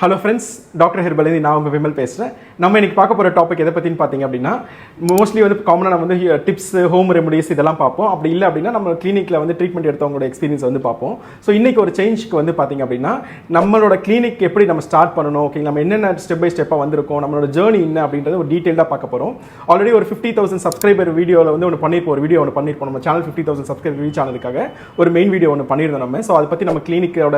Hello friends, Dr. Herbal நான் உங்க விமல் பேசுறேன். நம்ம இன்னைக்கு பார்க்க போற டாபிக் எதை பத்தின்னு பாத்தீங்க அப்படினா மோஸ்ட்லி வந்து காமனா நம்ம வந்து டிப்ஸ், ஹோம் ரெமெடிஸ் இதெல்லாம் பார்ப்போம். அப்படி இல்ல அப்படினா நம்ம கிளினிக்ல வந்து ட்ரீட்மென்ட் எடுத்தவங்களோட எக்ஸ்பீரியன்ஸ் வந்து பார்ப்போம். சோ இன்னைக்கு ஒரு சேஞ்ச்க்கு வந்து பாத்தீங்க அப்படினா நம்மளோட கிளினிக் எப்படி நம்ம ஸ்டார்ட் பண்ணனும், ஓகே நம்ம என்னென்ன ஸ்டெப் பை ஸ்டெப்பா வந்திருக்கோம், நம்மளோட ஜர்னி என்ன அப்படிங்கறது ஒரு டீடைலா பார்க்க போறோம். ஆல்ரெடி ஒரு 50000 சப்ஸ்கிரைபர் வீடியோல வந்து ஒன்னு பண்ணிருப்போம், ஒரு வீடியோ ஒன்னு பண்ணிருப்போம். நம்ம சேனல் 50000 சப்ஸ்கிரைபர் ரீச் ஆனதுக்காக ஒரு மெயின் வீடியோ ஒன்னு பண்ணிருந்தோம் நம்ம. சோ அத பத்தி நம்ம கிளினிக்கோட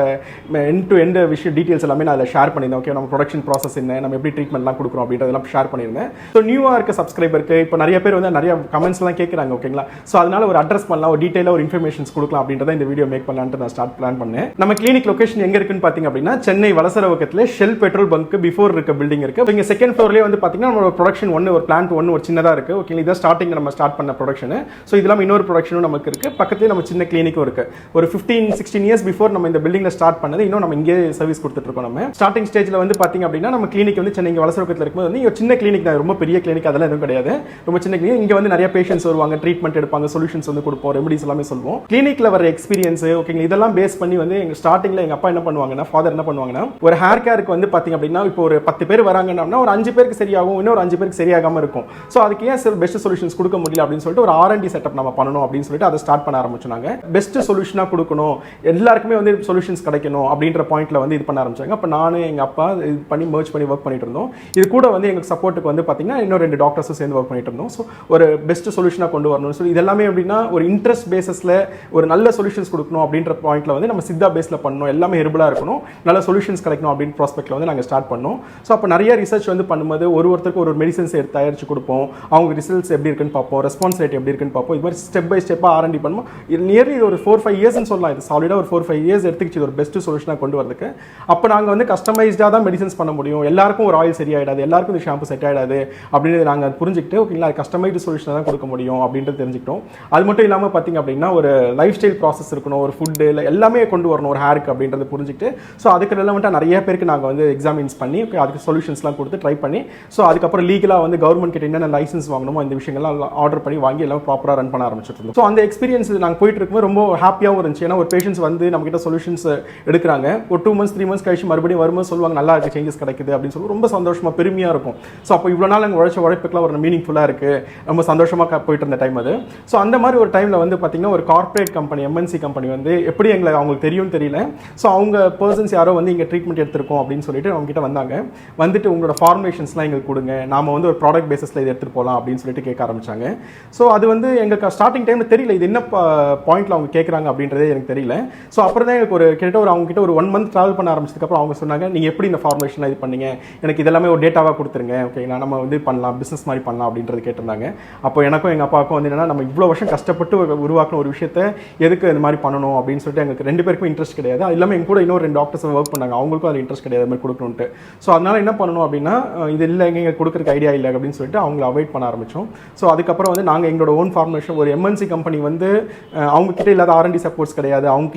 எண்ட் டு எண்ட் விஷயம் டீடைல்ஸ் எல்லாமே நான் அதுல ஷேர் பண்ணிருந்தேன். ஓகே நம்ம ப்ரொடக்ஷன் ப்ராசஸ் என்ன, நம்ம எப்படி ட்ரீட்மென்ட்லாம் கொடுக்குறோம் அப்படின்றதெல்லாம் ஷேர் பண்ணிருந்தேன். ஸோ நியூவா இருக்க சப்ஸ்கிரைபருக்கு இப்போ நிறைய பேர் வந்து நிறைய கமெண்ட்ஸ்லாம் கேட்குறாங்க, ஓகேங்களா. ஸோ அதனால ஒரு அட்ரஸ் பண்ணலாம், ஒரு டீடைலாக ஒரு இன்ஃபர்மேஷன்ஸ் கொடுக்கலாம் அப்படின்றத இந்த வீடியோ மேக் பண்ணலான்ட்டு நான் ஸ்டார்ட் பிளான் பண்ணேன். நம்ம கிளினிக் லொகேஷன் எங்க இருக்குன்னு பார்த்தீங்க அப்படின்னா சென்னை வலசரவக்கத்தில் ஷெல் பெட்ரோல் பங்க் பிஃபோர் இருக்க பில்டிங் இருக்கு. இங்கே செகண்ட் ஃப்ளோர்லேயே வந்து பார்த்தீங்கன்னா நம்ம ப்ரொடக்ஷன் ஒன்று ஒரு பிளான்ட் ஒன்று ஒரு சின்னதாக இருக்கு, ஓகே. இதான் ஸ்டார்டிங் நம்ம ஸ்டார்ட் பண்ண ப்ரொடக்ஷன். ஸோ இதெல்லாம் இன்னொரு ப்ரொடக்ஷனும் நமக்கு இருக்கு, பக்கத்துலேயே நம்ம சின்ன கிளினிக்கும் இருக்கு. ஒரு 15-16 இயர்ஸ் பிஃபோர் நம்ம இந்த பில்டிங்ல ஸ்டார்ட் பண்ணது, இன்னும் நம்ம இங்கே சர்வீஸ் கொடுத்துட்டு இருக்கோம். நம்ம ஸ்டார்டிங் ஸ்டேஜ்ல வந்து பார்த்தீங்க அப்படின்னா நம்ம கிளினிக் வந்து சென்னை வலசரவக்கத்தில் இருக்கும்போது வந்து ஒரு சின்ன கிளினிக் தான், ரொம்ப பெரிய கிளினிக் அதெல்லாம் எதுவும் கிடையாது, ரொம்ப சின்ன கிளினிக். இங்க வந்து நிறைய பேஷண்ட்ஸ் வருவாங்க, ட்ரீட்மெண்ட் எடுப்பாங்க, சொல்யூஷன்ஸ் வந்து கொடுப்போம், ரெமெடிஸ் எல்லாமே சொல்லுவோம். கிளினிக்ல வர எக்ஸ்பீரியன்ஸ், ஓகேங்க, இதெல்லாம் பேஸ் பண்ணி வந்து எங்க ஸ்டார்டிங்ல எங்க அப்பா என்ன பண்ணுவாங்கன்னா, ஃபாதர் என்ன பண்ணுவாங்கன்னா, ஒரு ஹேர் கேருக்கு வந்து பாத்தீங்க அப்படின்னா இப்போ ஒரு 10 பேர் வராங்கன்னா ஒரு 5 பேருக்கு சரியாகும், இன்னொரு 5 பேருக்கு சரியாகாம இருக்கும். ஸோ அதுக்கு ஏன் பெஸ்ட் சொல்யூஷன்ஸ் கொடுக்க முடியல அப்படின்னு சொல்லிட்டு ஒரு R&D செட்டப் நம்ம பண்ணணும் அப்படின்னு சொல்லிட்டு அதை ஸ்டார்ட் பண்ண ஆரம்பிச்சாங்க. பெஸ்ட் சொல்யூஷனா கொடுக்கணும், எல்லாருக்குமே வந்து சொல்யூஷன்ஸ் கிடைக்கணும் அப்படின்ற பாயிண்ட்ல வந்து இது பண்ண ஆரம்பிச்சாங்க. அப்ப நானு எங்க அப்பா இது பண்ணி மர்ஜ் பண்ணி ஒர்க் பண்ணிட்டு இருந்தோம். இது கூட வந்து எங்களுக்கு சப்போர்ட்டுக்கு வந்து பாத்தீங்கன்னா இன்னும் 2 டாக்டர்ஸும் சேர்ந்து ஒர்க் பண்ணிட்டு இருந்தோம். ஸோ ஒரு பெஸ்ட் சொல்யூஷனா கொண்டு வரணும். ஸோ இதெல்லாமே எப்படின்னா ஒரு இன்ட்ரெஸ்ட் பேசஸ்ல ஒரு நல்ல சொல்யூஷன்ஸ் கொடுக்கணும் அப்படின்ற பாயிண்ட்ல வந்து நம்ம சித்தா பேஸ்ல பண்ணணும், எல்லாமே ஹெர்பலா இருக்கணும், நல்ல சொல்யூஷன்ஸ் கிடைக்கணும் அப்படின்னு ப்ராஸ்பெக்ட்ல வந்து நாங்கள் ஸ்டார்ட் பண்ணோம். ஸோ அப்போ நிறைய ரிசர்ச் வந்து பண்ணும்போது ஒருத்தருக்கு ஒரு மெடிசன்ஸ் தயாரிச்சு கொடுப்போம், அவங்க ரிசல்ட்ஸ் எப்படி இருக்குன்னு பார்ப்போம், ரெஸ்பான்ஸ் ரேட் எப்படி இருக்குன்னு பார்ப்போம். இது மாதிரி ஸ்டெப் பை ஸ்டெப்பாக R&D பண்ணுவோம். நியர்லி ஒரு 4-5 இயர்ஸ்னு சொல்லலாம், இது சாலிடா ஒரு 4-5 இயர்ஸ் எடுத்துக்கிச்சு ஒரு பெஸ்ட் சொல்யூஷனாக கொண்டு வரதுக்கு. அப்போ நாங்கள் வந்து கஸ்டமைஸ்டாக தான் மெடிசன்ஸ் பண்ண முடியும், எல்லாருக்கும் ஒரு ஆயில் சரியாயிடாது, எல்லாருக்கும் இந்த ஷாம்பு செட் ஆயிடாது அப்படின்னு நாங்கள் புரிஞ்சுக்கிட்டு, ஓகேங்களா, கஸ்டமைஸ்டு சொல்யூஷன் தான் கொடுக்க முடியும் அப்படின்றது தெரிஞ்சுக்கிட்டோம். அது மட்டும் இல்லாமல் பார்த்தீங்க அப்படின்னா ஒரு லைஃப் ஸ்டைல் ப்ராசஸ் இருக்கணும், ஒரு ஃபுட்டு இல்லை எல்லாமே கொண்டு வரணும் ஒரு ஹேருக்கு அப்படின்றது புரிஞ்சுக்கிட்டு, ஸோ அதுக்கு ரெலவெண்ட்டாக நிறைய பேருக்கு நாங்கள் வந்து எக்ஸாமின்ஸ் பண்ணி அதுக்கு சொல்யூஷன்ஸ்லாம் கொடுத்து ட்ரை பண்ணி, ஸோ அதுக்கப்புறம் லீகலாக வந்து கவர்மெண்ட் கிட்ட என்னென்ன லைசன்ஸ் வாங்கணுமோ இந்த விஷயங்கள்லாம் ஆர்டர் பண்ணி வாங்கி எல்லாம் ப்ராப்பராக ரன் பண்ண ஆரம்பிச்சிட்டு இருந்தோம். ஸோ அந்த எக்ஸ்பீரியன்ஸ் நாங்கள் போயிட்டு இருக்கும்போது ரொம்ப ஹாப்பியாகவும் இருந்துச்சு. ஏன்னா ஒரு பேஷண்ட்ஸ் வந்து நம்ம கிட்ட சொல்யூஷன்ஸ் எடுக்கிறாங்க, ஒரு 2 months 3 months கழிச்சு மறுபடியும் வரும்போது சொல்லுவாங்க நல்லா இருக்கு, சேஞ்சஸ் கிடைக்குது அப்படின்னு சொல்லி ரொம்ப சந்தோஷமா பெருமையாக இருக்கும். ஸோ அப்போ இவ்வளோ நாள் நாங்கள் உழைப்புக்கெல்லாம் ஒரு மீனிங்ஃபுல்லாக இருக்கு, ரொம்ப சந்தோஷமாக போயிட்டு இருந்த டைம் அது. ஸோ அந்த மாதிரி ஒரு டைமில் வந்து பார்த்தீங்கன்னா ஒரு கார்பரேட் கம்பெனி, MNC கம்பெனி வந்து எப்படி எங்களை அவங்களுக்கு தெரியும்னு தெரியல. ஸோ அவங்க பர்சன்ஸ் யாரோ வந்து இங்கே ட்ரீட்மெண்ட் எடுத்திருக்கோம் அப்படின்னு சொல்லிட்டு அவங்க கிட்ட வந்தாங்க. வந்துட்டு உங்களோட ஃபார்முலேஷன்ஸ்லாம் எங்களுக்கு கொடுங்க, நாம வந்து ஒரு ப்ராடக்ட் பேசிஸில் இது எடுத்துகிட்டு போகலாம் அப்படின்னு சொல்லிட்டு கேட்க ஆரம்பிச்சாங்க. ஸோ அது வந்து எங்களுக்கு ஸ்டார்டிங் டைமில் தெரியல இது என்ன பாயிண்ட்ல அவங்க கேட்குறாங்க அப்படின்றதே எனக்கு தெரியல. ஸோ அப்புறம் தான் எனக்கு ஒரு கிட்ட ஒரு அவங்க கிட்ட ஒரு 1 month ட்ராவல் பண்ண ஆரம்பிச்சதுக்கப்புறம் அவங்க சொன்னாங்க, நீங்கள் எப்படி இந்த ஃபார்முலேஷன்லாம் இது பண்ணீங்க, எனக்கு இதெல்லாமே ஒரு டேட்டாவாக கொடுத்துருங்க, ஓகேங்களா, நம்ம வந்து பண்ணலாம், பிஸ்னஸ் மாதிரி பண்ணலாம் அப்படின்றது கேட்டிருந்தாங்க. அப்போ எனக்கும் எங்கள் அப்பாவுக்கும் வந்து என்னன்னா நம்ம இவ்வளோ வருஷம் கஷ்டப்பட்டு உருவாக்கின ஒரு விஷயத்தை எதுக்கு இந்த மாதிரி பண்ணணும் அப்படின்னு சொல்லிட்டு எங்களுக்கு 2 பேருக்கும் இன்ட்ரெஸ்ட் கிடையாது. அது இல்லாமல் எங்க கூட இன்னொரு 2 டாக்டர்ஸ் ஒர்க் பண்ணாங்க, அவங்களுக்கும் அது இன்ட்ரெஸ்ட் கிடையாது மாதிரி கொடுக்கணும்ட்டு. ஸோ அதனால என்ன பண்ணணும் அப்படின்னா இது இல்லை எங்க கொடுக்குறதுக்கு ஐடியா இல்லை அப்படின்னு சொல்லிட்டு அவங்களை அவாய்ட் பண்ண ஆரம்பிச்சோம். ஸோ அதுக்கப்புறம் வந்து நாங்கள் எங்களோட ஓன் ஃபார்முலேஷன் ஒரு MNC கம்பெனி வந்து அவங்க கிட்ட இல்லாத R&D சப்போர்ட்ஸ் கிடையாது, அவங்க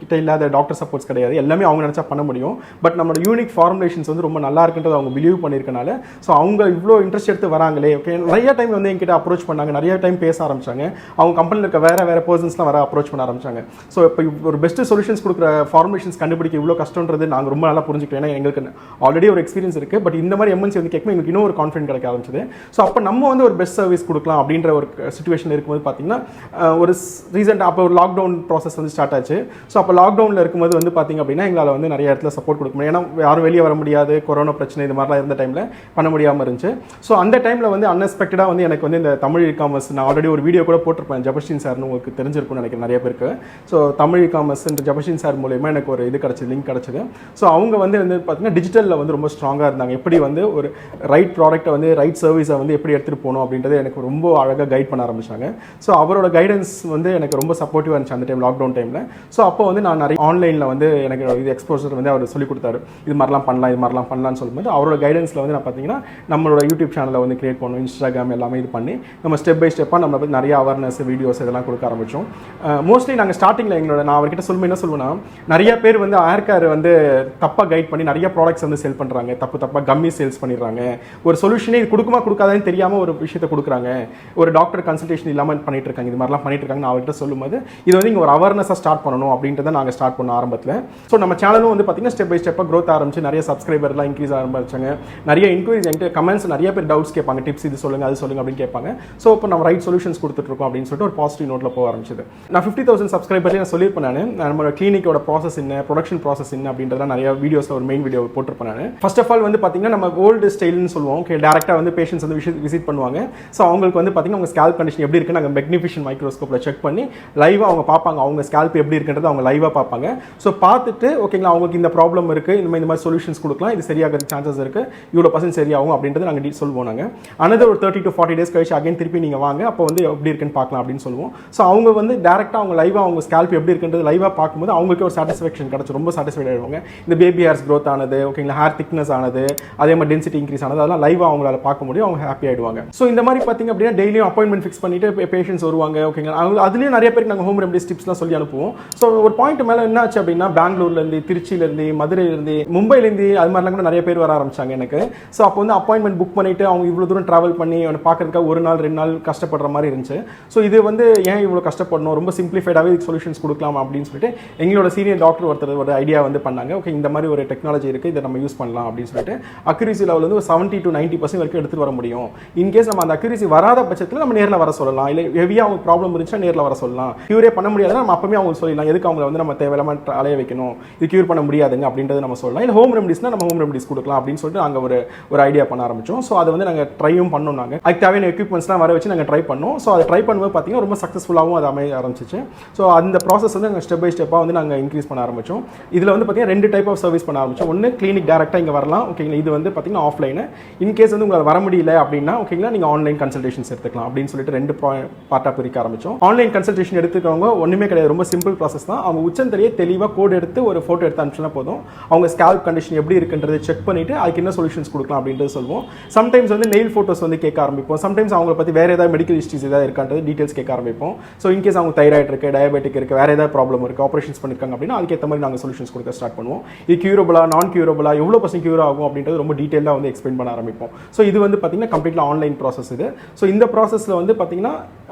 கிட்ட இல்லாத டாக்டர் சப்போர்ட்ஸ் கிடையாது, எல்லாமே அவங்க நினச்சா பண்ண முடியும். பட் நம்மளோட யூனிக் ஃபார்முலேஷன்ஸ் வந்து ரொம்ப நல்லா இருக்குன்றது அவங்க பிலீவ் பண்ணியிருக்கனால, ஸோ அவங்க இவ்வளோ இன்ட்ரெஸ்ட் எடுத்து வராங்களே, ஓகே, நிறைய டைம் வந்து எங்கிட்ட அப்ரோச் பண்ணாங்க, நிறைய டைம் பேச ஆரம்பிச்சாங்க. அவங்க கம்பெனியில் இருக்க வேற பர்சன்ஸ்லாம் வர அப்ரோச் பண்ண ஆரம்பிச்சாங்க. ஸோ இப்போ ஒரு பெஸ்ட் சொல்யூஷன்ஸ் கொடுக்குற ஃபார்முலேஷன்ஸ் கண்டுபிடிக்க இவ்வளோ கஷ்டன்றது நாங்கள் ரொம்ப நல்லா புரிஞ்சுக்கிட்டோம். ஏன்னா எங்களுக்கு ஆல்ரெடி ஒரு எக்ஸ்பீரியன்ஸ் இருக்குது, பட் இந்த மாதிரி MNC வந்து கேட்கும் எங்களுக்கு இன்னும் ஒரு கான்ஃபிடென்ட் கிடைக்க ஆரம்பிச்சது. ஸோ அப்போ நம்ம வந்து ஒரு பெஸ்ட் சர்வீஸ் கொடுக்கலாம் அப்படின்ற ஒரு சிச்சுவேஷன் இருக்கும்போது பார்த்தீங்கன்னா ஒரு ரீசெண்ட் அப்போ ஒரு லாக்டவுன் ப்ராசஸ் வந்து ஸ்டார்ட் ஆச்சு. ஸோ அப்போ லாக்டவுனில் இருக்கும்போது வந்து பார்த்தீங்க அப்படின்னா எங்களால் வந்து நிறைய இடத்துல சப்போர்ட் கொடுக்க முடியும், ஏன்னா யாரும் வெளியே வர முடியாது, கொரோனா பிரச்சனை இது மாதிரிலாம் இருந்த டைமில் பண்ண முடியாமல் இருந்துச்சு. ஸோ அந்த டைமில் வந்து அன்எக்ஸ்பெக்டடாக வந்து எனக்கு வந்து இந்த தமிழ் இ-காமர்ஸ் நான் ஆல்ரெடி ஒரு வீடியோ கூட போட்டிருப்பேன், ஜபஸ்டின் சார்னு உங்களுக்கு தெரிஞ்சிருக்கும்னு நினைக்கிறேன் நிறைய பேருக்கு. So Tamil e-commerce Jebastin sir மூலமா எனக்கு ஒரு இது கிடச்சிது, லிங்க் கிடச்சிது. ஸோ அவங்க வந்து பார்த்தீங்கன்னா டிஜிட்டலில் வந்து ரொம்ப ஸ்ட்ராங்காக இருந்தாங்க, எப்படி வந்து ஒரு ரைட் ப்ராடக்ட்டை வந்து ரைட் சர்வீஸை வந்து எப்படி எடுத்துகிட்டு போகணும் அப்படின்றது எனக்கு ரொம்ப அழகாக கைட் பண்ண ஆரம்பிச்சாங்க. ஸோ அவரோட கைடன்ஸ் வந்து எனக்கு ரொம்ப சப்போர்ட்டிவாக இருந்துச்சு அந்த டைம் லாக்டவுன் டைமில். ஸோ அப்போ வந்து நான் நிறைய ஆன்லைனில் வந்து எனக்கு இது எக்ஸ்போசர் வந்து அவர் சொல்லிக் கொடுத்தாரு, இது மாதிரிலாம் பண்ணலாம், இது மாதிரிலாம் பண்ணலாம்னு சொல்லும்போது அவரோட கைடன்ஸில் வந்து நான் பார்த்தீங்கன்னா நம்மளோட யூடியூப் சேனலை வந்து கிரியேட் பண்ணணும், இன்ஸ்டாகிராம் எல்லாமே இது பண்ணி நம்ம ஸ்டெப் பை ஸ்டெப்பாக நம்ம பற்றி நிறைய அவேர்னஸ் வீடியோஸ் இதெல்லாம் கொடுக்க ஆரம்பித்தோம். மோஸ்ட்லி நாங்கள் ஸ்டார்டிங்கில் எங்களோட நான் அவர்கிட்ட சொல்லும்போது என்ன சொல்லுவேன்னா, நிறைய பேர் வந்து ஹேர் கேர் வந்து தப்பாக கைட் பண்ணி நிறைய ப்ராடக்ட்ஸ் வந்து செல் பண்ணுறாங்க, தப்பாக கம்மி சேல்ஸ் பண்ணிடுறாங்க, ஒரு சொல்யூஷனே இது கொடுக்குமா கொடுக்காதான்னு தெரியாமல் ஒரு விஷயத்தை கொடுக்குறாங்க, ஒரு டாக்டர் கன்சல்டேஷன் இல்லாமல் பண்ணிட்டு இருக்காங்க, இது மாதிரிலாம் பண்ணிட்டு இருக்காங்க. நான் அவர்கிட்ட சொல்லும்போது இது வந்து இங்கே ஒரு அவேர்னஸாக ஸ்டார்ட் பண்ணணும் அப்படின்றத நாங்கள் ஸ்டார்ட் பண்ண ஆரம்பத்தில். ஸோ நம்ம சேனலும் வந்து பார்த்தீங்கன்னா ஸ்டெப் பை ஸ்டெப்பாக க்ரோத் growth ஆரம்பிச்சு நிறைய சப்ஸ்கிரைபர்லாம் இன்க்ரீஸ் ஆரம்பிச்சாங்க. நிறைய இன்குவரிஸ் என்கிட்ட கமெண்ட்ஸ் நிறைய பேர் டவுட்ஸ் கேட்பாங்க, டிப்ஸ் இது சொல்லுங்க அது சொல்லுங்க அப்படின்னு கேட்பாங்க. ஸோ இப்போ நம்ம ரைட் சொல்யூஷன்ஸ் கொடுத்துட்டு இருக்கோம் அப்படின்னு சொல்லிட்டு ஒரு பாசிட்டிவ் நோட்ல போக ஆரம்பிச்சது. நான் 50,000 சப்ஸ்கிரைபர்லேயே நான் சொல்லியிருப்பேன். நம்மளோட கிளினிக்கோட ப்ராசஸ் என்ன, ப்ரொடக்ஷன் ப்ராசஸ் என்ன அப்படின்றத நிறைய வீடியோஸ்ல ஒரு மெயின் வீடியோ போட்டிருப்பேன் நான். ஃபர்ஸ்ட் ஆஃப் ஆல் வந்து பார்த்தீங்கன்னா நம்ம ஓல்டு ஸ்டைல்னு சொல்லுவோம். ஓகே, டேரக்டாக வந்து பேஷண்ட்ஸ் வந்து விசிட் பண்ணுவாங்க. ஸோ அவங்களுக்கு வந்து பார்த்தீங்கன்னா அவங்க ஸ்கேல்ப் கண்டிஷன் எப்படி இருக்குன்னு நாங்கள் மெக்னிஃபிஷன் மைக்ரோஸ்கோப்பில் செக் பண்ணி லைவாக அவங்க பார்ப்பாங்க. அவங்க ஸ்கேல்ப் எப்படி இருக்குன்றது அவங்க லைவாக பார்ப்பாங்க. ஸோ பார்த்துட்டு ஓகேங்களா அவங்களுக்கு இந்த ப்ராப்ளம் இருக்குது, இந்த மாதிரி சொல்யூஷன்ஸ் கொடுக்கலாம், இது சரியாக சான்சஸ் இருக்குது, இவ்வளோ % சரியாகும் அப்படின்றது நாங்கள் சொல்லுவோம். நாங்கள் அனதர் ஒரு 30 to 40 days கழிச்சு அகைன் திருப்பி நீங்கள் வாங்க, அப்போ வந்து எப்படி இருக்குன்னு பார்க்கலாம் அப்படின்னு சொல்லுவோம். ஸோ அவங்க வந்து டேரெக்டாக அவங்க லைவாக அவங்க ஸ்கேல்ப் எப்படி இருக்குன்றது லைவாக பார்க்கும்போது அவங்களுக்கு ஒரு சாட்டிஸ்ஃபேக்ஷன் கிடச்சி ரொம்ப சாட்டிஸ்ஃபைட் ஆகிடுவாங்க. இந்த பேபி ஹேர்ஸ் க்ரோத் ஆனது, ஓகேங்களா ஹேர் திக்னஸ் ஆனது, அதே மாதிரி டென்சிட்டி இன்க்ரீஸ் ஆனது, அதெல்லாம் லைவாக அவங்களால பார்க்க முடியும், அவங்க ஹாப்பி ஆகிடுவாங்க. ஸோ இந்த மாதிரி பார்த்தீங்க அப்படின்னா டெய்லியும் அப்பாயின்மெண்ட் ஃபிக்ஸ் பண்ணிட்டு பேஷண்ட்ஸ் வருவாங்க. ஓகேங்களா அதுலேயும் நிறைய பேருக்கு நாங்கள் ஹோம் ரெமடிஸ் டிப்ஸ்லாம் சொல்லி அனுப்புவோம். ஸோ ஒரு பாயிண்ட் மேலே என்ன ஆச்சு அப்படின்னா பெங்களூர்லேருந்து, திருச்சியிலேருந்து, மதுரையிலேருந்து, மும்பைலேருந்து அது மாதிரிலாம் கூட நிறைய பேர் வர ஆரம்பிச்சாங்க எனக்கு. ஸோ அப்போ வந்து அப்பாயின்மெண்ட் புக் பண்ணிட்டு அவங்க இவ்வளோ தூரம் ட்ராவல் பண்ணி அவனை பார்க்கறதுக்காக 1 நாள் 2 நாள் கஷ்டப்படுற மாதிரி இருந்துச்சு. ஸோ இது வந்து ஏன் இவ்வளோ கஷ்டப்படணும், ரொம்ப சிம்பிளிஃபைடாகவே இதுக்கு சொல்யூஷன்ஸ் கொடுக்கலாம் அப்படின்னு சொல்லிட்டு எங்களோட சீனியர் டாக்டர் ஒருத்தர் ஒரு ஐடியா வந்து பண்ணாங்க. ஓகே, இந்த மாதிரி ஒரு டெக்னாலஜி இருக்குது, இதை நம்ம யூஸ் பண்ணலாம் அப்படின்னு சொல்லிட்டு அக்யூரசி லெவல் வந்து 70 to 90% வரைக்கும் எடுத்துகிட்டு வர முடியும். இன்கேஸ் நம்ம அந்த அக்யூரசி வராத பட்சத்தில் நம்ம நேரில் வர சொல்லலாம், இல்லை ஹெவியாக அவங்க ப்ராப்ளம் இருந்துச்சுன்னா நேரில் வர சொல்லலாம். க்யூரே பண்ண முடியாதுன்னா நம்ம அப்பவே அவங்க சொல்லலாம், எதுக்கு அவங்களை வந்து நம்ம தேவையில்லாமல் அலைய வைக்கணும், இது க்யூர் பண்ண முடியாதுங்க அப்படின்றது நம்ம சொல்லலாம். இல்லை ஹோம் ரெமடிஸ்னா நம்ம ஹோம் ரெமடிஸ் கொடுக்கலாம் அப்படின்னு சொல்லிட்டு நாங்கள் ஒரு ஐடியா பண்ண ஆரம்பிச்சோம். ஸோ அதை வந்து நாங்கள் ட்ரையும் பண்ணோம். நாங்கள் அதுக்கு தேவையான எக்யூப்மெண்ட்ஸ்லாம் வர வச்சு நாங்கள் ட்ரை பண்ணோம். ஸோ அதை ட்ரை பண்ணும்போது பார்த்தீங்கன்னா ரொம்ப சக்ஸஸ்ஃபுல்லாகவும் அது அமைய ஆரம்பிச்சிச்சு. ஸோ அந்த ப்ராசஸ் வந்து நாங்கள் ஸ்டெப் பை ஸ்டெப்பாக வந்து நாங்கள் இன்க்ரீஸ் பண்ண ஆரம்பித்தோம். இதில் வந்து பார்த்தீங்கன்னா 2 டைப் ஆஃப் சர்வீஸ் பண்ண ஆரம்பிச்சோம். ஒன்று கிளினிக் டேரெக்டாக இங்கே வரலாம், ஓகேங்களா, இது வந்து பார்த்தீங்கன்னா ஆஃப்லைனு. இன்கேஸ் வந்து உங்களால் வர முடியல அப்படின்னா ஓகேங்களா நீங்கள் ஆன்லைன் கன்சல்டேஷன்ஸ் எடுத்துக்கலாம் அப்படின்னு சொல்லிட்டு 2 பார்ட்டாக பிரிக்க ஆரம்பித்தோம். ஆன்லைன் கன்சல்டேஷன் எடுத்துக்கிறவங்க ஒன்றுமே கிடையாது, ரொம்ப சிம்பிள் ப்ராசஸ் தான். அவங்க உச்சந்தலையே தெளிவாக கோட் எடுத்து ஒரு ஃபோட்டோ எடுத்து அனுப்பிச்சுனா போதும். அவங்க ஸ்கேல்ப் கண்டிஷன் எப்படி இருக்குன்றதை செக் பண்ணிவிட்டு அதுக்கு என்ன சொல்யூஷன்ஸ் கொடுக்கலாம் அப்படின்றது சொல்லுவோம். சம்டைம்ஸ் வந்து நெயில் ஃபோட்டோஸ் வந்து கேட்க ஆரம்பிப்போம். சம்டைம்ஸ் அவங்களை பற்றி வேறு ஏதாவது மெடிக்கல் ஹிஸ்ட்ரிஸ் ஏதாவது இருக்கான்றது டீட்டெயில்ஸ் கேட்க ஆரம்பிப்போம். ஸோ இன்கேஸ் அவங்க தைராய்டு இருக்குது, டயபெட்டிக் இருக்குது, வேறு ஏதாவது ப்ராப்ளம் இருக்குது, ஆப்ரேஷன்ஸ் பண்ணியிருக்காங்க அப்படின்னா அதுக்கேற்ற மாதிரி நாங்கள் சொல்யூஷன்ஸ் கொடுக்க ஸ்டார்ட் பண்ணுவோம். இது க்யூரபிளா, நான் க்யூரபிளா, எவ்வளோ % க்யூர் ஆகும் அப்படின்றது ரொம்ப டீட்டெயிலாக வந்து எக்ஸ்பிளைன் பண்ண ஆரம்பிப்போம். ஸோ இது வந்து பார்த்தீங்கன்னா கம்ப்ளீட்லாம் ஆன்லைன் ப்ராசஸ் இது. ஸோ இந்த ப்ராசஸில் வந்து பார்த்தீங்கன்னா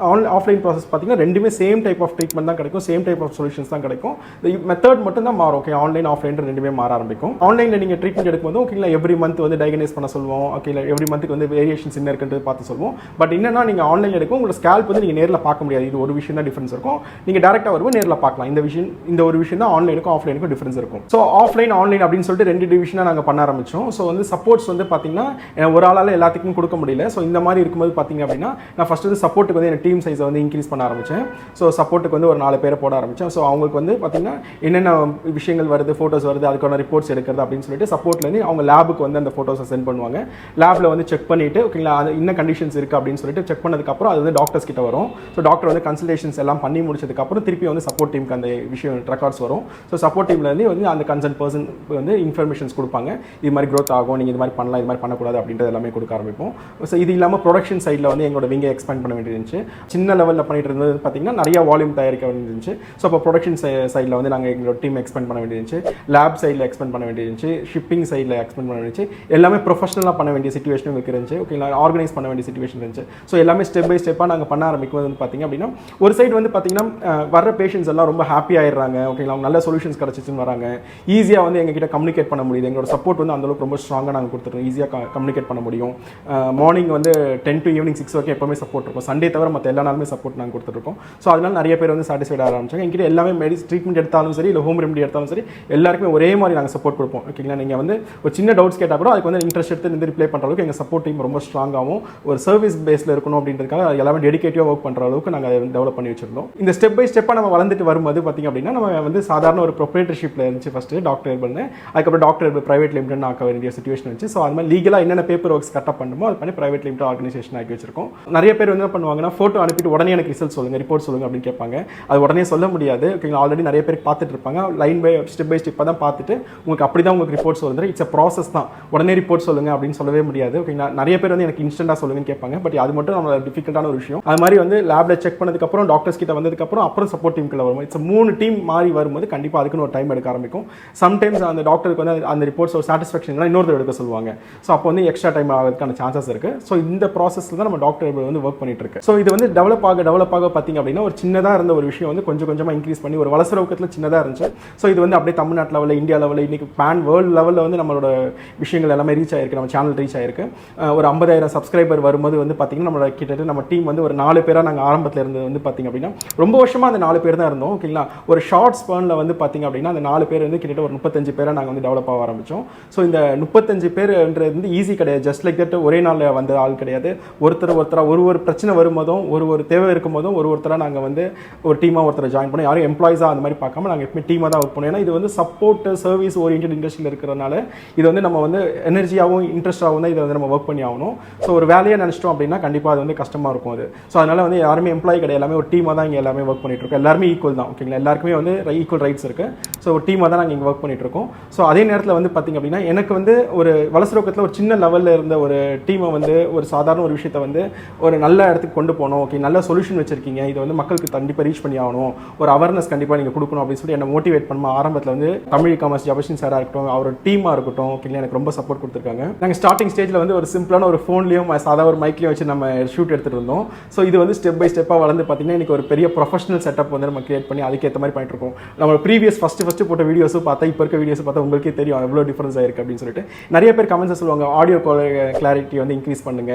ஆஃப்லைன் ப்ராசஸ் பார்த்தீங்கன்னா ரெண்டுமே சேம் டைப் ஆஃப் ட்ரீட்மெண்ட் தான் கிடைக்கும், சேம் டைப் ஆஃப் சொல்யூஷன்ஸ் தான் கிடைக்கும். மெத்தட் மட்டும் தான் மாறும். ஓகே, ஆன்லைன் ஆஃப்லைன் ரெண்டுமே மாற ஆரம்பிக்கும். ஆன்லைனில் நீங்கள் ட்ரீட்மெண்ட் எடுக்கும்போது ஓகேங்களா எவ்ரி மந்த் வந்து டயக்னைஸ் பண்ண சொல்லுவோம். ஓகே, எவ்ரி மந்த்துக்கு வந்து வேரியேஷன்ஸ் என்ன இருக்குன்றது பார்த்து சொல்லுவோம். பட் என்னன்னா நீங்கள் ஆன்லைன் எடுக்கும் உங்களோட ஸ்கேல்ப் வந்து நீங்கள் நேரில் பார்க்க முடியாது. இது ஒரு விஷயம் தான் டிஃபரன்ஸ் இருக்கும். நீங்கள் டேரெக்டாக வரும்போது நேரில் பார்க்கலாம். இந்த ஒரு விஷயம் தான் ஆன்லைனுக்கும் ஆஃப்லைனுக்கும் டிஃபரன்ஸ் இருக்கும். ஸோ ஆஃப்லைன் ஆன்லைன் அப்படின்னு சொல்லிட்டு 2 டிவிஷனாக நாங்கள் பண்ண ஆரம்பித்தோம். ஸோ வந்து சப்போர்ட்ஸ் வந்து பார்த்தீங்கன்னா ஒரு ஆளால் எல்லாத்துக்கும் கொடுக்க முடியல. ஸோ இந்த மாதிரி இருக்கும்போது பார்த்தீங்க அப்படின்னா நான் ஃபஸ்ட்டு வந்து சப்போர்ட்டுக்கு வந்து என் டீம் சைஸை வந்து இன்க்ரீஸ் பண்ண ஆரம்பித்தேன். ஸோ சப்போர்ட்டுக்கு வந்து ஒரு 4 பேரை போட ஆரம்பித்தேன். ஸோ அவங்களுக்கு வந்து பார்த்தீங்கன்னா என்னென்ன விஷயங்கள் வருது, ஃபோட்டோஸ் வருது, அதுக்கான ரிப்போர்ட்ஸ் எடுக்கிறது அப்படின்னு சொல்லிட்டு சப்போர்ட்லேருந்து அவங்க லேபுக்கு வந்து அந்த ஃபோட்டோஸை சென்ட் பண்ணுவாங்க. லேபில் வந்து செக் பண்ணிவிட்டு ஓகேங்களா அது என்ன கண்டிஷன்ஸ் இருக்குது அப்படின்னு சொல்லிட்டு செக் பண்ணதுக்கப்புறம் அது வந்து டாக்டர்ஸ் கிட்ட வரும். ஸோ டாக்டர் வந்து கன்சல்டேஷன்ஸ் எல்லாம் பண்ணி முடிச்சதுக்கப்புறம் திருப்பி வந்து சப்போர்ட் டீமுக்கு அந்த விஷயம் ரெக்கார்ட்ஸ் வரும். ஸோ சப்போர்ட் டீம்லேருந்து வந்து அந்த கன்சர்ன் பர்சன் வந்து இன்ஃபர்மேஷன்ஸ் கொடுப்பாங்க. இது மாதிரி க்ரோத் ஆகும், நீங்கள் இது மாதிரி பண்ணலாம், இது மாதிரி பண்ணக்கூடாது அப்படின்றது எல்லாமே கொடுக்க ஆரம்பிப்போம். ஸோ இது இல்லாமல் ப்ரொடக்ஷன் சைடில் வந்து எங்களோட விங்கை எக்ஸ்பேண்ட் பண்ண வேண்டியிருந்துச்சு. சின்ன லெவலில் பண்ணிட்டு இருந்தது பார்த்தீங்கன்னா நிறைய வால்யூம் தயாரிக்க வேண்டியிருந்துச்சு. ஸோ அப்போ ப்ரொடக்ஷன் சைடில் வந்து நாங்கள் எங்களோட டீம் எக்ஸ்பேண்ட் பண்ண வேண்டியிருந்துச்சு, லேப் சைடில் எக்ஸ்பேண்ட் பண்ண வேண்டியிருந்துச்சு, ஷிப்பிங் சைடில் எக்ஸ்பேண்ட் பண்ண வேண்டியிருச்சு. எல்லாமே ப்ரொஃபஷனலாக பண்ண வேண்டிய சிச்சுவேஷன் எங்களுக்கு இருந்துச்சு. ஓகேங்களா, ஆர்கனைஸ் பண்ண வேண்டிய சிச்சுவேஷன் இருந்துச்சு. ஸோ எல்லாமே ஸ்டெப் பை ஸ்டெப்பாக நாங்கள் பண்ண ஆரம்பிக்கும் வந்து பார்த்தீங்க அப்படின்னா ஒரு சைடு வந்து பார்த்தீங்கன்னா வர பேஷண்ட்ஸ் எல்லாம் ரொம்ப ஹாப்பி ஆயிடுறாங்க. ஓகேங்களா, அவங்க நல்ல சொல்யூஷன்ஸ் கிடச்சிச்சுன்னு வராங்க. ஈஸியாக வந்து எங்ககிட்ட கம்யூனிகேட் பண்ண முடியுது. எங்களோட சப்போர்ட் வந்து அந்தளவுக்கு ரொம்ப ஸ்ட்ராங்காக நாங்கள் கொடுத்துருக்கோம். ஈஸியாக கம்யூனிகேட் பண்ண முடியும். மார்னிங் வந்து 10 to evening 6 வரைக்கும் எப்பவுமே சப்போர்ட் இருக்கும். சண்டே தவிர மற்ற எல்லா நாளுமே சப்போர்ட் நாங்கள் கொடுத்துருக்கோம். ஸோ அதனால நிறைய பேர் வந்து சாட்டிஸ்ஃபைட் ஆக ஆரம்பிச்சாங்க. எங்கிட்ட எல்லாமே ட்ரீட்மெண்ட் எடுத்தாலும் சரி, இல்லை ஹோம் ரெமெடி எடுத்தாலும் சரி, எல்லாருக்குமே ஒரே மாதிரி நாங்கள் சப்போர்ட் கொடுப்போம். ஓகேங்களா, நீங்கள் வந்து ஒரு சின்ன டவுட்ஸ் கேட்டால் கூட அதுக்கு வந்து இன்ட்ரெஸ்ட் எடுத்து இந்த ரிப்ளை பண்ணுற அளவுக்கு எங்கள் சப்போர்ட் டீம் ரொம்ப ஸ்ட்ராங்காகவும் ஒரு சர்வீஸ் பேஸில் இருக்கணும் அப்படின்றதுக்காக எல்லாமே டெடிகேட்டிவாக ஒர்க் பண்ணுற அளவுக்கு நாங்கள் அதை டெவலப் பண்ணி வச்சிருந்தோம். இந்த ஸ்டெப் பை ஸ்டெப்பாக நம்ம வளர்ந்துட்டு வரும்போது பார்த்திங்க அப்படின்னா நம்ம வந்து சாதாரண ஒரு ப்ரொப்ரேட்டர்ஷிப்பில் இருந்துச்சு ஃபஸ்ட்டு டாக்டர் ஹெர்பல்னு. அதுக்கப்புறம் டாக்டர் ஹெர்பல் பிரைவேட் லிமிடெட் ஆக்க வேண்டிய சிச்சுவேஷன் இருந்துச்சு. ஸோ அது மாதிரி லீகலாக என்னென்ன பேப்பர் ஒர்க்ஸ் கரெக்டாக பண்ணுமோ அது பண்ணி பிரைவேட் லிமிடெட் ஆர்கனைசேஷன் ஆக்கி வச்சிருக்கோம். நிறைய பேர் வந்து என்ன பண்ணுவாங்கன்னா ஃபோட்டோ அனுப்பிட்டு உடனே எனக்கு ரிசல்ட் சொல்லுங்கள், ரிப்போர்ட் சொல்லுங்கள் அப்படின்னு கேட்பாங்க. அது உடனே சொல்ல முடியாது. ஓகேங்களா, ஆல்ரெடி நிறைய பேர் பார்த்துட்டு இருப்பாங்க. லைன் பை ஸ்டெப்பாக தான் பார்த்துட்டு உங்களுக்கு அப்படி தான் உங்களுக்கு ரிப்போர்ட்ஸ் வருது. இட்ஸ் அ ப்ராசஸ் தான். உடனே ரிப்போர்ட் சொல்லுங்கள் அப்படின்னு சொல்லவே முடியாது. ஓகேங்களா, நிறைய பேர் வந்து எனக்கு இன்ஸ்டன்ட்டாக சொல்லுங்கன்னு கேட்பாங்க. பட் அது மட்டும் நம்ம டிஃபிகல்ட்டான ஒரு விஷயம். அது மாதிரி வந்து லேபில் செக் பண்ணதுக்கப்புறம் டாக்டர்ஸ் கிட்ட வந்ததுக்கப்புறம் அப்புறம் சப்போர்ட் டீமுக்குள்ள வரும். இட்ஸ் 3 டீம் மாறி வரும்போது கண்டிப்பாக அதுக்குன்னு ஒரு டைம் எடுக்க ஆரம்பிக்கும். சம்டைம்ஸ் அந்த டாக்டருக்கு வந்து அந்த ரிப்போர்ட்ஸ் ஒரு சாட்டிஸ்ஃபேக்ஷன் இன்னொரு எடுக்க சொல்லுவாங்க. ஸோ அப்போ வந்து எக்ஸ்ட்ரா டைம் ஆகிறதுக்கான சான்சஸ் இருக்குது. ஸோ இந்த ப்ராசஸில் தான் நம்ம டாக்டர் வந்து ஒர்க் பண்ணிட்டு இருக்கு. ஸோ இது வந்து டெவலப் ஆக பார்த்தீங்க அப்படின்னா ஒரு சின்னதாக இருந்த ஒரு விஷயம் வந்து கொஞ்சம் கொஞ்சமாக இன்க்ரீஸ் பண்ணி ஒரு வளசர ஊக்கத்தில் சின்னதாக இருந்துச்சு. ஸோ இது வந்து அப்படியே தமிழ்நாட்டு லெவலில், இந்தியா லெவலில், இன்னைக்கு வேர்ல்டு லெவலில் வந்து நம்மளோட விஷயங்கள் எல்லாமே ரீச் ஆயிருக்கு, நம்ம சேனல் ரீச் ஆயிருக்கு. ஒரு 50,000 சப்ஸ்கிரைபர் வரும்போது வந்து பார்த்தீங்கன்னா நம்மளோட கிட்டத்தட்ட நம்ம டீம் வந்து ஒரு 4 பேராக நாங்கள் ஆரம்பத்தில் இருந்து வந்து பார்த்தீங்க அப்படின்னா ரொம்ப வருஷமாக அந்த 4 பேர் தான் இருந்தோம். ஓகேங்களா, ஒரு ஷார்ட் ஸ்பேனில் வந்து பார்த்தீங்க அப்படின்னா அந்த 4 பேர் வந்து கிட்டத்தட்ட ஒரு 35 பேராக நாங்கள் வந்து டெவலப் ஆக ஆரம்பித்தோம். ஸோ இந்த 35 பேர்ன்றது வந்து ஈஸி கிடையாது, ஜஸ்ட் லைக் தட் ஒரே நாளில் வந்த ஆள் கிடையாது. ஒருத்தராக ஒரு பிரச்சனை வரும்போதும் ஒரு தேவை இருக்கும் போதும் ஒருத்தராக நாங்கள் வந்து ஒரு டீமாக ஒருத்தரை ஜாயின் பண்ணி யாரும் எம்ப்ளாயிஸாக அந்த மாதிரி பார்க்காம நாங்கள் எப்பவுமே டீமாக தான் ஒர்க் பண்ணுவோம். ஏன்னா இது வந்து சப்போர்ட் சர்வீஸ் ஓரியன்ட் இண்டஸ்ட்ரியில் இருக்கிறதுனால இது வந்து நம்ம வந்து எனர்ஜியாகவும் இன்ட்ரெஸ்டாகவும் தான் இதை வந்து நம்ம ஒர்க் பண்ணி ஆகணும். ஸோ ஒரு வேலையை நினச்சிட்டோம் அப்படின்னா கண்டிப்பாக அது வந்து கஷ்டமாக இருக்கும் அது. ஸோ அதனால் வந்து யாருமே எம்ப்ளாயி கிடையாது, எல்லாமே ஒரு டீமாக தான் இங்கே எல்லாமே ஒர்க் பண்ணிட்டு இருக்கோம். எல்லாருமே ஈக்குவல் தான். ஓகேங்களா, எல்லாருக்குமே வந்து ஈக்குவல் ரைட்ஸ் இருக்குது. ஸோ ஒரு டீமாக தான் நாங்கள் இங்கே ஒர்க் பண்ணிட்டு இருக்கோம். ஸோ அதே நேரத்தில் வந்து பார்த்திங்க அப்படின்னா எனக்கு வந்து ஒரு வளசரோக்கத்தில் ஒரு சின்ன லெவலில் இருந்த ஒரு டீமை வந்து ஒரு சாதாரண ஒரு விஷயத்தை வந்து ஒரு நல்ல இடத்துக்கு கொண்டு போகணும். ஓகே, நல்ல சொல்யூஷன் வச்சிருக்கீங்க, இதை வந்து மக்களுக்கு கண்டிப்பாக ரீச் பண்ணி ஆகணும், ஒரு அவேர்னஸ் கண்டிப்பாக நீங்கள் கொடுக்கணும் அப்படின்னு சொல்லி என்னை மோட்டிவேட் பண்ணுமா ஆரம்பத்தில் வந்து தமிழ் காமர்ஸ் ஜபஷின் சாராக இருக்கட்டும், அவர் டீமாக இருக்கட்டும், ஓகேங்களா, எனக்கு ரொம்ப சப்போர்ட் கொடுத்துருக்காங்க. நாங்கள் ஸ்டார்டிங் ஸ்டேஜில் வந்து ஒரு சிம்பிளான ஒரு ஃபோன்லேயும் சாதா ஒரு மைக்லையும் வச்சு நம்ம ஷூட் எடுத்துகிட்டு இருந்தோம். ஸோ இது வந்து ஸ்டெப் பை ஸ்டெப்பாக வளர்ந்து பார்த்தீங்கன்னா இன்றைக்கி ஒரு பெரிய ப்ரொஃபஷனல் செட்டப் வந்து நம்ம கிரியேட் பண்ணி அதுக்கேற்ற மாதிரி பண்ணிட்டு இருக்கோம். நம்ம ப்ரீவியஸ் ஃபஸ்ட்டு போட்ட வீடியோஸும் பார்த்தா இப்போ இருக்க வீடியோஸ் பார்த்தா உங்களுக்கே தெரியும் எவ்வளோ டிஃபரன்ஸ் ஆயிருக்கு அப்படின்னு சொல்லிட்டு. நிறைய பேர் கமெண்ட்ஸ் சொல்லுவாங்க, ஆடியோ கிளாரிட்டி வந்து இன்க்ரீஸ் பண்ணுங்க,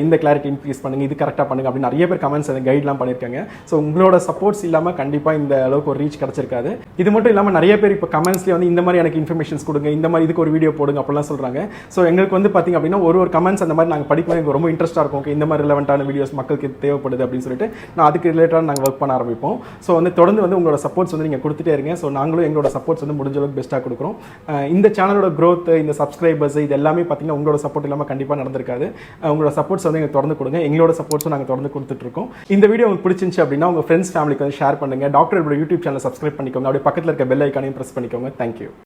இந்த கிளாரிட்டி இன்க்ரீஸ் பண்ணுங்க, இது கரெக்டாக பண்ணுங்க அப்படின்னு நிறைய பேர் கமெண்ட்ஸ் அதை கைட்லாம் பண்ணியிருக்காங்க. ஸோ உங்களோட சப்போர்ட்ஸ் இல்லாமல் கண்டிப்பாக இந்த அளவுக்கு ஒரு ரீச் கிடச்சிருக்காது. இது மட்டும் இல்லாமல் நிறைய பேர் இப்போ கமெண்ட்ஸ்லேயே வந்து இந்த மாதிரி எனக்கு இன்ஃபர்மேஷன்ஸ் கொடுங்க, இந்த மாதிரி இதுக்கு ஒரு வீடியோ போடுங்க அப்படிலாம் சொல்கிறாங்க. ஸோ எங்களுக்கு வந்து பார்த்திங்க அப்படின்னா ஒரு கமெண்ட்ஸ் அந்த மாதிரி நாங்கள் படிக்கும்போது எனக்கு ரொம்ப இன்ட்ரெஸ்ட்டாக இருக்கும். ஓகே, இந்த மாதிரி ரிலவெண்ட்டான வீடியோஸ் மக்களுக்கு தேவைப்படுது அப்படின்னு சொல்லிட்டு நான் அதுக்கு ரிலேட்டடாக நாங்கள் ஒர்க் பண்ண ஆரம்பிப்போம். ஸோ வந்து தொடர்ந்து வந்து உங்களோட சப்போர்ட்ஸ் வந்து நீங்கள் கொடுத்துட்டே இருங்க. ஸோ நாங்களும் எங்களோட சப்போர்ட்ஸ் வந்து முடிஞ்ச அளவுக்கு பெஸ்ட்டாக கொடுக்குறோம். இந்த சேனலோட க்ரோத், இந்த சப்ஸ்கிரைபர்ஸ், இது எல்லாமே பார்த்தீங்கன்னா உங்களோட சப்போர்ட் இல்லாமல் கண்டிப்பாக நடந்திருக்காது. உங்களோட சப்போர்ட்ஸ் வந்து எங்களுக்கு தொடர்ந்து கொடுங்க. எங்களோட சப்போர்ட்ஸும் நாங்கள் தொடர்ந்து கொடுத்துட்ருக்கோம். இந்த வீடியோ உங்களுக்கு பிடிச்சிருந்துச்சு அப்படின்னா உங்கள் ஃப்ரெண்ட்ஸ் ஃபேமிலிக்கு வந்து ஷேர் பண்ணுங்கள். Doctor herbal YouTube channel subscribe பண்ணிக்கோங்க. அப்படியே பக்கத்தில் இருக்க பெல் ஐக்கானையும் ப்ரெஸ் பண்ணிக்கோங்க. தேங்க்யூ.